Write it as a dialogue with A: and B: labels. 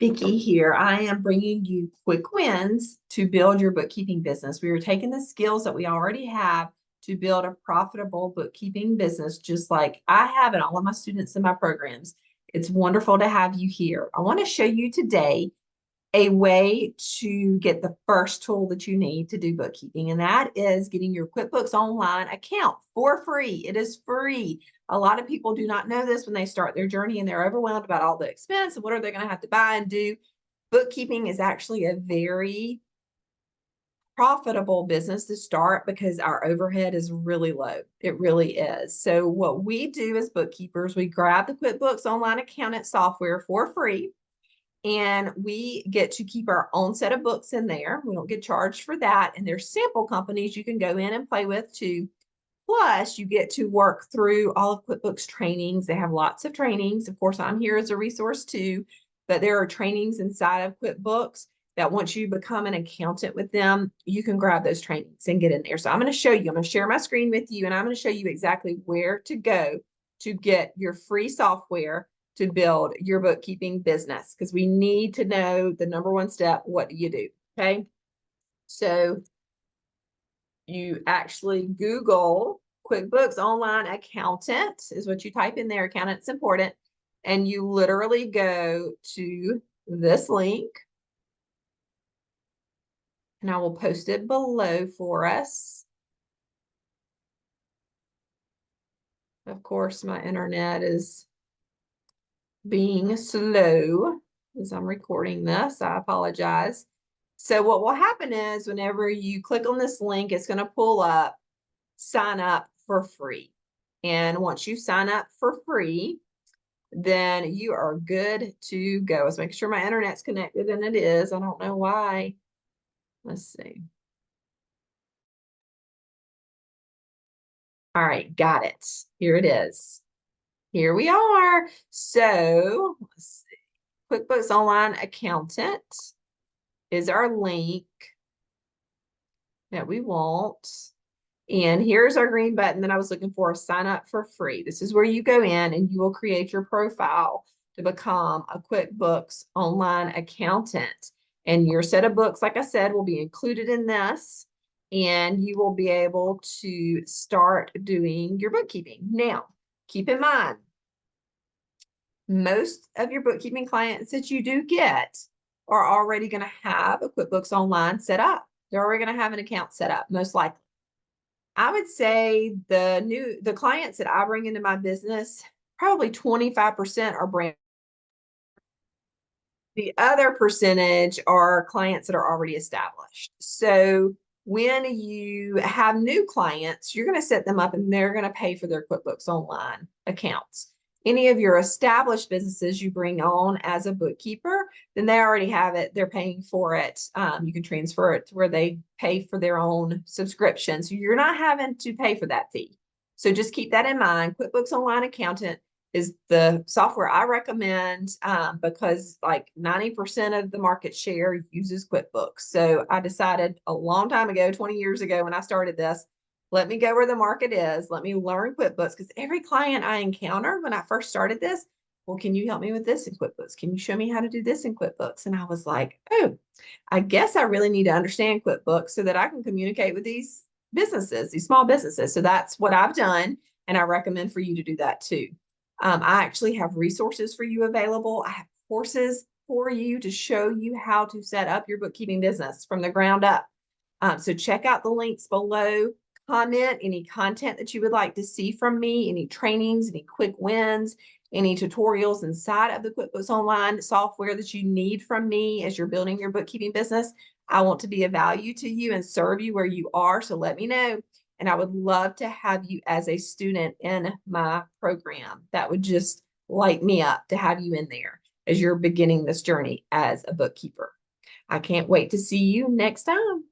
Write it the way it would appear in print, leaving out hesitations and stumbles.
A: Vicki here. I am bringing you quick wins to build your bookkeeping business. We are taking the skills that we already have to build a profitable bookkeeping business, just like I have and all of my students in my programs. It's wonderful to have you here. I want to show you today a way to get the first tool that you need to do bookkeeping, and that is getting your QuickBooks Online account for free. It is free. A lot of people do not know this when they start their journey and they're overwhelmed about all the expense and what are they going to have to buy and do. Bookkeeping is actually a very profitable business to start because our overhead is really low. It really is. So what we do as bookkeepers, we grab the QuickBooks Online Accountant software for free, and we get to keep our own set of books in there. We don't get charged for that. And there's sample companies you can go in and play with too. Plus, you get to work through all of QuickBooks trainings. They have lots of trainings. Of course, I'm here as a resource too, but there are trainings inside of QuickBooks that once you become an accountant with them, you can grab those trainings and get in there. So I'm going to show you, I'm going to share my screen with you, and I'm going to show you exactly where to go to get your free software to build your bookkeeping business, because we need to know the number one step. What do you do? Okay. So you actually Google QuickBooks Online Accountant is what you type in there. Accountant's important. And you literally go to this link, and I will post it below for us. Of course, my internet is being slow as I'm recording this. I apologize. So what will happen is whenever you click on this link, it's going to pull up sign up for free. And once you sign up for free, then you are good to go. Let's make sure my internet's connected, and it is. I don't know why. Let's see. All right, got it. Here it is. Here we are. So let's see. QuickBooks Online Accountant is our link that we want. And here's our green button that I was looking for, sign up for free. This is where you go in and you will create your profile to become a QuickBooks Online Accountant. And your set of books, like I said, will be included in this, and you will be able to start doing your bookkeeping. Now, keep in mind, most of your bookkeeping clients that you do get are already going to have a QuickBooks Online set up. They're already going to have an account set up, most likely. I would say the clients that I bring into my business, probably 25% are brand. The other percentage are clients that are already established. So when you have new clients, you're going to set them up and they're going to pay for their QuickBooks Online accounts. Any of your established businesses you bring on as a bookkeeper, then they already have it. They're paying for it. You can transfer it to where they pay for their own subscription. So you're not having to pay for that fee. So just keep that in mind. QuickBooks Online Accountant is the software I recommend because like 90% of the market share uses QuickBooks. So I decided a long time ago, 20 years ago when I started this, let me go where the market is. Let me learn QuickBooks, because every client I encounter when I first started this, well, can you help me with this in QuickBooks? Can you show me how to do this in QuickBooks? And I was like, oh, I guess I really need to understand QuickBooks so that I can communicate with these businesses, these small businesses. So that's what I've done. And I recommend for you to do that too. I actually have resources for you available. I have courses for you to show you how to set up your bookkeeping business from the ground up. So check out the links below. Comment any content that you would like to see from me, any trainings, any quick wins, any tutorials inside of the QuickBooks Online software that you need from me as you're building your bookkeeping business. I want to be of value to you and serve you where you are. So let me know. And I would love to have you as a student in my program. That would just light me up to have you in there as you're beginning this journey as a bookkeeper. I can't wait to see you next time.